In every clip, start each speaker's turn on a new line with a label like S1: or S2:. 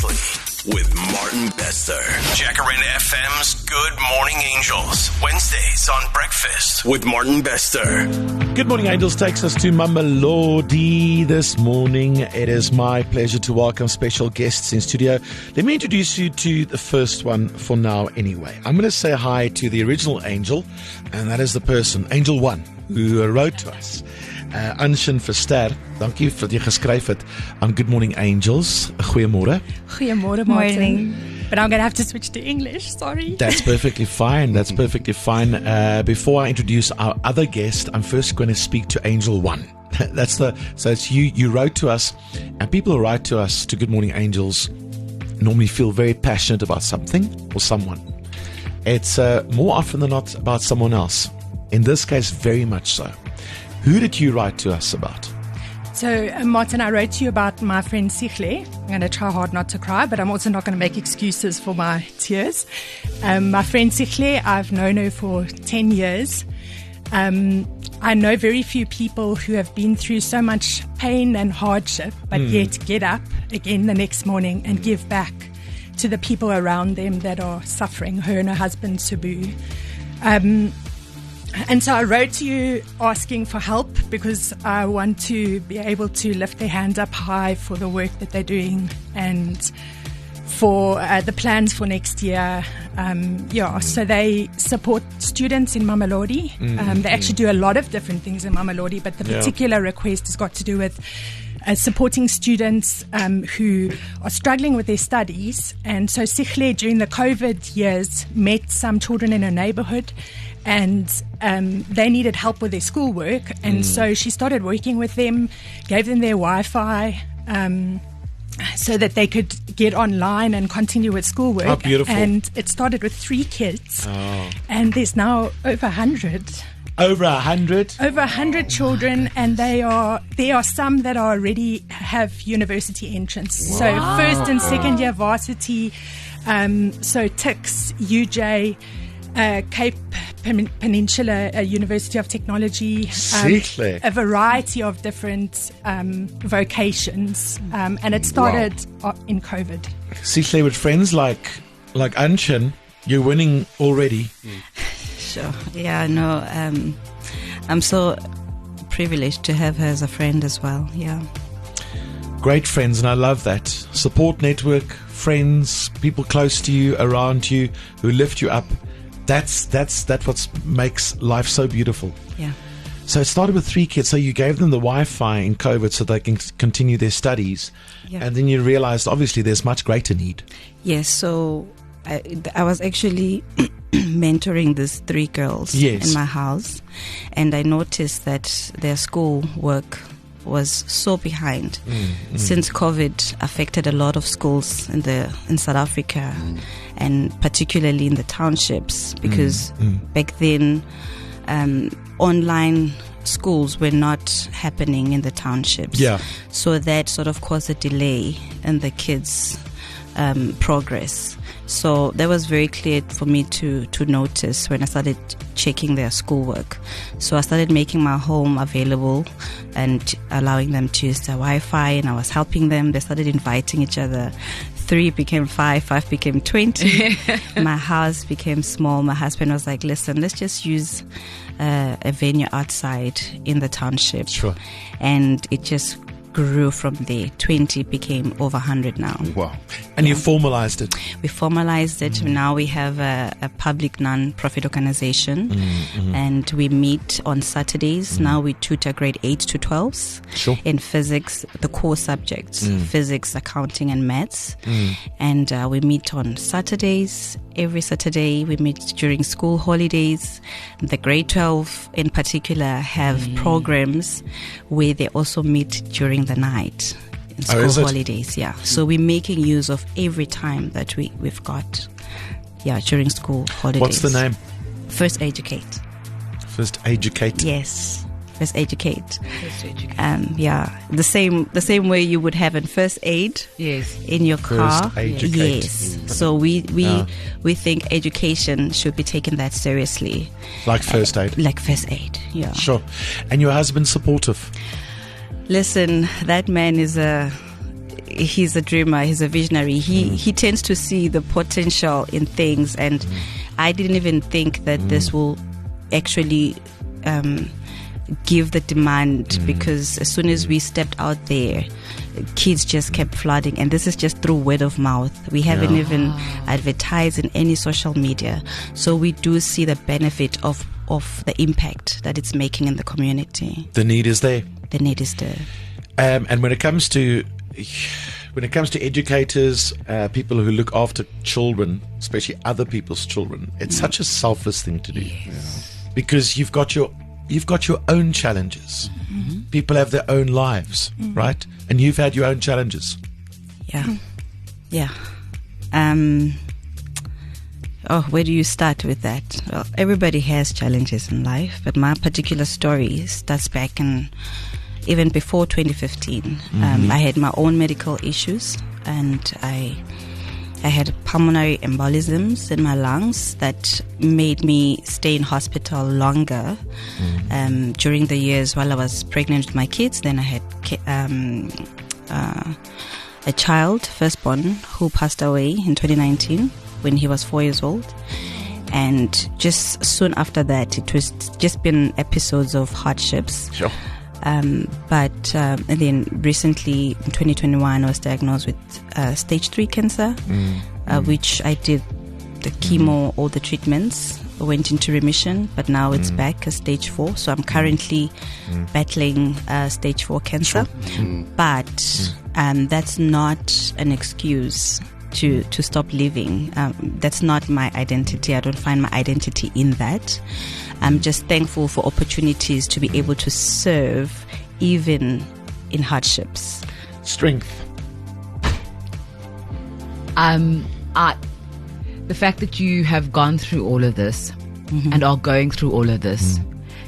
S1: Seriously, with Martin Bester. Jacaranda FM's Good Morning Angels. Wednesdays on Breakfast with Martin Bester.
S2: Good Morning Angels takes us to Mamelodi this morning. It is my pleasure to welcome special guests in studio. Let me introduce you to the first one for now anyway. I'm going to say hi to the original angel, and that is the person, Angel 1, who wrote to us. Anshin Verster, dankie vir jy geskryf het aan Good Morning Angels. Goeiemôre.
S3: Goeiemôre, Martin. But I'm going to have to switch to English, sorry.
S2: That's perfectly fine. That's perfectly fine. Before I introduce our other guest, I'm first going to speak to Angel 1. So it's you. You wrote to us, and people who write to us, to Good Morning Angels, normally feel very passionate about something or someone. It's more often than not about someone else. In this case, very much so. Who did you write to us about?
S3: So, Martin, I wrote to you about my friend Sihle. I'm going to try hard not to cry, but I'm also not going to make excuses for my tears. My friend Sihle, I've known her for 10 years. I know very few people who have been through so much pain and hardship, but yet get up again the next morning and give back to the people around them that are suffering, her and her husband, Subu. And so I wrote to you asking for help because I want to be able to lift their hands up high for the work that they're doing and for the plans for next year. So they support students in Mamelodi. They actually do a lot of different things in Mamelodi, but the particular request has got to do with supporting students who are struggling with their studies. And so Sihle, during the COVID years, met some children in her neighborhood, and they needed help with their schoolwork. And so she started working with them, gave them their Wi-Fi so that they could get online and continue with schoolwork.
S2: Oh, beautiful.
S3: And it started with 3 kids. And there's now over 100.
S2: Over 100?
S3: Over 100 children, and there are some that already have university entrance.
S2: Wow.
S3: So first and second year varsity, so TIX, UJ, Cape Peninsula University of Technology, a variety of different vocations, and it started in COVID.
S2: Sihle, with friends like Anshin, you're winning already.
S4: Sure. Yeah, no, I'm so privileged to have her as a friend as well. Yeah.
S2: Great friends, and I love that. Support network, friends, people close to you, around you, who lift you up. That's what makes life so beautiful.
S4: Yeah.
S2: So it started with 3 kids. So you gave them the Wi-Fi in COVID so they can continue their studies.
S4: Yeah.
S2: And then you realized, obviously, there's much greater need.
S4: Yes, so I was actually mentoring these 3 girls in my house, and I noticed that their school work was so behind since COVID affected a lot of schools in South Africa, and particularly in the townships, because back then online schools were not happening in the townships.
S2: Yeah.
S4: So that sort of caused a delay in the kids' progress. So that was very clear for me to notice when I started checking their schoolwork. So I started making my home available and allowing them to use their Wi-Fi, and I was helping them. They started inviting each other. 3 became 5, 5 became 20. My house became small. My husband was like, listen, let's just use a venue outside in the township.
S2: Sure.
S4: And it just grew from there. 20 became over 100 now.
S2: Wow. And you formalized it.
S4: We formalized it. Now we have a public non-profit organization, and we meet on Saturdays. Now we tutor grade 8 to 12s in physics, the core subjects, physics, accounting and maths. And we meet on Saturdays. Every Saturday we meet during school holidays. The grade 12 in particular have programs where they also meet during the night in school holidays. Yeah, so we're making use of every time that we've got during school holidays.
S2: What's the name?
S4: First Educate.
S2: First Educate.
S4: Yes, First Educate. The same way you would have in first aid.
S5: Yes.
S4: In your car.
S2: First Educate.
S4: Yes. So we think education should be taken that seriously.
S2: Like first aid.
S4: Like first aid. Yeah.
S2: Sure. And your husband's supportive.
S4: Listen, that man is he's a dreamer, he's a visionary. He tends to see the potential in things, and I didn't even think that this will actually give the demand, because as soon as we stepped out there, kids just kept flooding, and this is just through word of mouth. We haven't even advertised in any social media, so we do see the benefit of the impact that it's making in the community.
S2: The need is there.
S4: The need is there.
S2: And when it comes to educators, people who look after children, especially other people's children, it's such a selfless thing to do, because you've got your own challenges. People have their own lives, right? And you've had your own challenges.
S4: Yeah. Where do you start with that? Well, everybody has challenges in life, but my particular story starts back in even before 2015. I had my own medical issues, and I had pulmonary embolisms in my lungs that made me stay in hospital longer during the years while I was pregnant with my kids. Then I had a child, firstborn, who passed away in 2019 when he was 4 years old. And just soon after that, it was just been episodes of hardships.
S2: Sure.
S4: And then recently in 2021 I was diagnosed with stage 3 cancer, which I did the chemo, all the treatments, went into remission, but now it's back as stage 4. So I'm currently battling stage 4 cancer. But that's not an excuse to stop living. That's not my identity. I don't find my identity in that. I'm just thankful for opportunities to be able to serve even in hardships.
S2: Strength.
S5: The fact that you have gone through all of this and are going through all of this,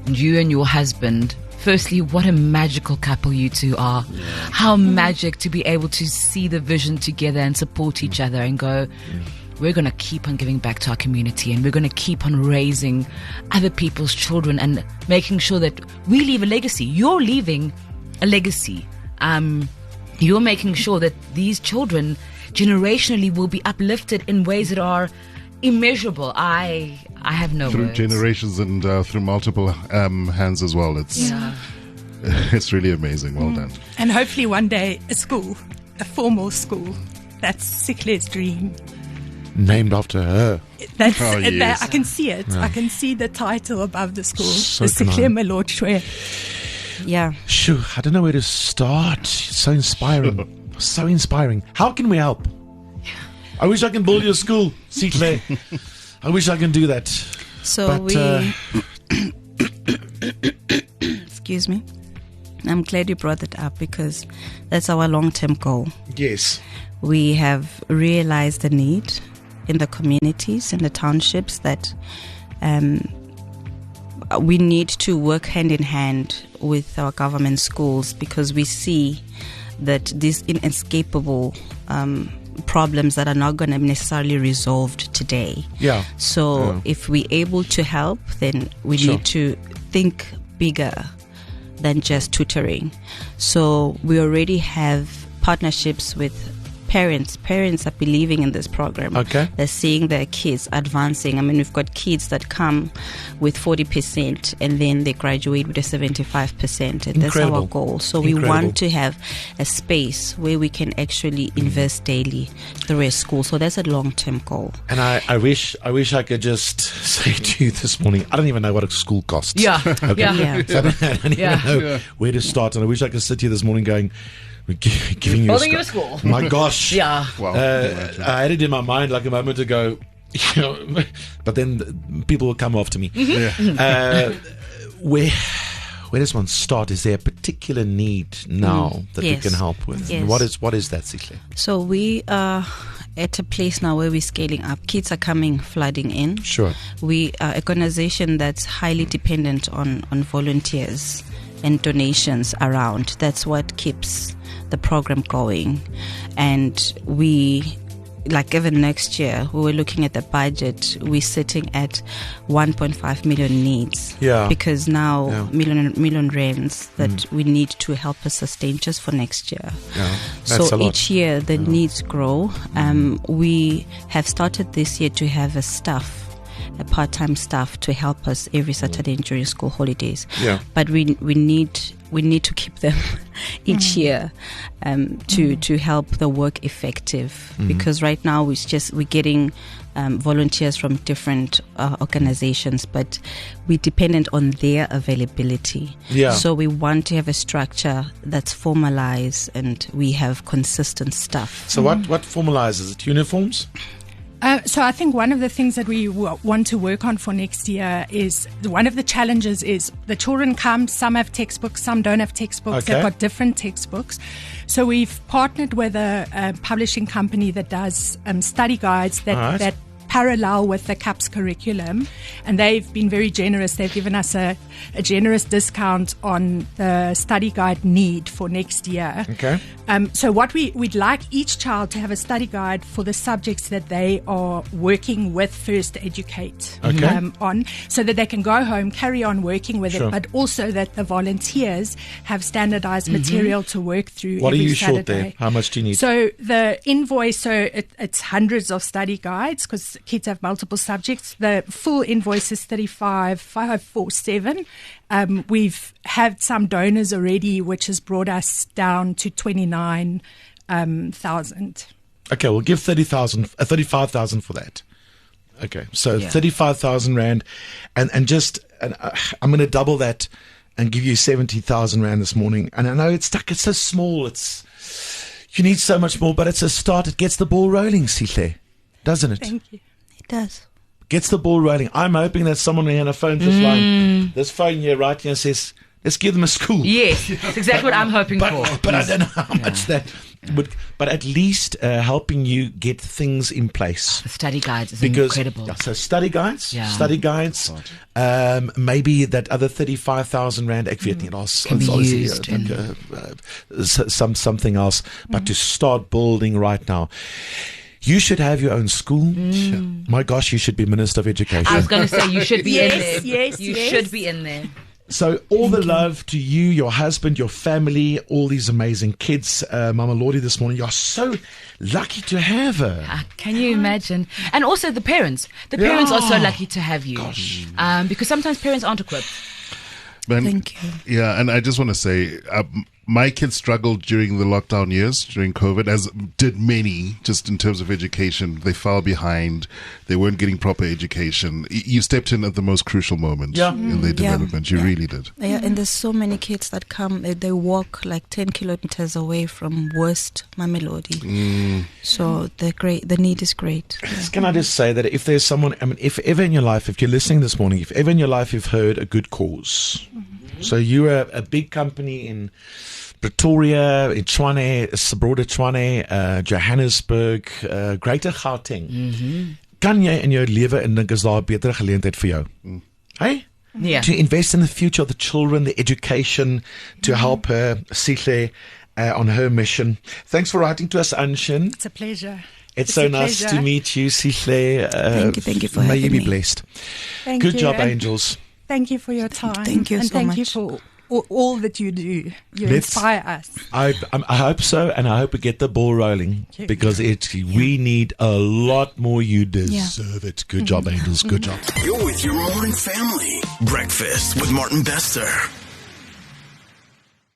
S5: and you and your husband, firstly, what a magical couple you two are. How magic to be able to see the vision together and support each other and go, we're going to keep on giving back to our community, and we're going to keep on raising other people's children and making sure that we leave a legacy. You're leaving a legacy. You're making sure that these children generationally will be uplifted in ways that are immeasurable. I have no
S6: through
S5: words.
S6: generations and through multiple hands as well. It's really amazing. Well done.
S3: And hopefully one day a formal school. That's Sihle's dream.
S2: Named after her.
S3: That's
S6: yes.
S3: I can see it. I can see the title above the school.
S2: So
S3: the Sihle Mlotshwa.
S4: Yeah.
S2: Shoo, I don't know where to start. It's so inspiring. So inspiring. How can we help? I wish I can build your school, Sihle. I wish I can do that.
S4: So
S2: but,
S4: excuse me. I'm glad you brought that up, because that's our long-term goal.
S2: Yes.
S4: We have realized the need in the communities, in the townships, that we need to work hand in hand with our government schools, because we see that these inescapable problems that are not going to be necessarily resolved today.
S2: Yeah.
S4: So if we're able to help, then we need to think bigger than just tutoring. So we already have partnerships with parents. Parents are believing in this program.
S2: Okay.
S4: They're seeing their kids advancing. I mean, we've got kids that come with 40% and then they graduate with a 75%. And that's our goal. So we want to have a space where we can actually invest daily through a school. So that's a long-term goal.
S2: And I wish I could just say to you this morning, I don't even know what a school costs.
S5: Yeah.
S2: Okay.
S4: Yeah.
S2: So I don't even know where to start. And I wish I could sit here this morning going, we're giving you
S5: a school.
S2: My gosh.
S5: Yeah.
S6: Wow.
S2: I had it in my mind like a moment ago, but then people will come after me. Where does one start? Is there a particular need now that we can help with?
S4: Yes.
S2: And what is that, Sihle?
S4: So we are at a place now where we're scaling up. Kids are coming flooding in.
S2: Sure.
S4: We are an organization that's highly dependent on volunteers and donations around. That's what keeps the program going. And we like even next year, we were looking at the budget. We're sitting at 1.5 million needs.
S2: Yeah.
S4: Because now million rands that we need to help us sustain just for next year.
S2: Yeah. That's
S4: So
S2: a lot.
S4: each year the needs grow. We have started this year to have a part-time staff to help us every Saturday during school holidays.
S2: Yeah.
S4: But we need to keep them each year to help the work effective, because right now we're getting volunteers from different organizations, but we're dependent on their availability.
S2: Yeah.
S4: So we want to have a structure that's formalized and we have consistent stuff.
S2: So what formalizes it? Uniforms?
S3: So I think one of the things that we want to work on for next year is, one of the challenges is the children come, some have textbooks, some don't have textbooks.
S2: Okay.
S3: They've got different textbooks. So we've partnered with a publishing company that does study guides that parallel with the CAPS curriculum, and they've been very generous. They've given us a generous discount on the study guide need for next year.
S2: Okay.
S3: So what we'd like each child to have a study guide for the subjects that they are working with First Educate on, so that they can go home, carry on working with
S2: Sure.
S3: it, but also that the volunteers have standardized material to work through.
S2: What are
S3: every
S2: you
S3: Saturday.
S2: short there? How much do you need?
S3: So the invoice, it's hundreds of study guides because kids have multiple subjects. The full invoice is 35,547. We've had some donors already, which has brought us down to 29,000.
S2: Okay, we'll give 35,000 for that. Okay, so 35,000 rand, and I'm going to double that and give you 70,000 rand this morning. And I know it's so small. You need so much more, but it's a start. It gets the ball rolling, Sihle, doesn't it?
S3: Thank you.
S4: It does.
S2: Gets the ball rolling. I'm hoping that someone on a phone this line, this phone here right here says, let's give them a school.
S5: Yes, that's exactly what I'm hoping for.
S2: But I don't know how much that would. But at least helping you get things in place.
S5: The study guides is
S2: Because,
S5: incredible.
S2: So study guides,
S5: Yeah.
S2: maybe that other 35,000 rand ek weet nie, daar's
S5: Can be
S2: obviously,
S5: used
S2: something else, but to start building right now. You should have your own school. My gosh, you should be Minister of Education.
S5: I was going to say you should be in there.
S3: Yes,
S5: You
S3: yes.
S5: should be in there.
S2: So all the love to you, your husband, your family, all these amazing kids. Mamelodi this morning, you're so lucky to have her.
S5: Can you imagine? And also the parents. The parents are so lucky to have you. Because sometimes parents aren't equipped.
S4: Thank you.
S6: Yeah, and I just want to say, my kids struggled during the lockdown years, during COVID, as did many, just in terms of education. They fell behind. They weren't getting proper education. You stepped in at the most crucial moment in their development. You really did.
S4: Yeah, and there's so many kids that come, they walk like 10 kilometers away from West Mamelodi. So the need is great.
S2: Can I just say that if there's someone, if ever in your life, if you're listening this morning, if ever in your life you've heard a good cause, so you're a big company in Pretoria, in Tshwane, broader Tshwane, Johannesburg, Greater Gauteng. Kan jy in jou lewe indink is daar 'n beter geleentheid vir jou? Hey?
S5: Yeah.
S2: To invest in the future of the children, the education, to help her, Sihle, on her mission. Thanks for writing to us, Anshin.
S3: It's a pleasure.
S2: It's so
S3: a
S2: nice
S3: pleasure.
S2: to meet you, Sihle.
S4: Thank you for
S2: May
S4: having
S2: you be
S4: me.
S2: blessed.
S3: Thank
S2: Good
S3: you,
S2: job,
S3: and
S2: angels.
S3: Thank you for your time.
S4: Thank you
S3: and
S4: so
S3: thank you
S4: much.
S3: for all that you do. You
S2: Let's-
S3: inspire us.
S2: I hope so, and I hope we get the ball rolling
S3: Thank you.
S2: because we need a lot more. You deserve it. Good job, angels. Good job.
S1: You're with your morning family. Breakfast with Martin Bester.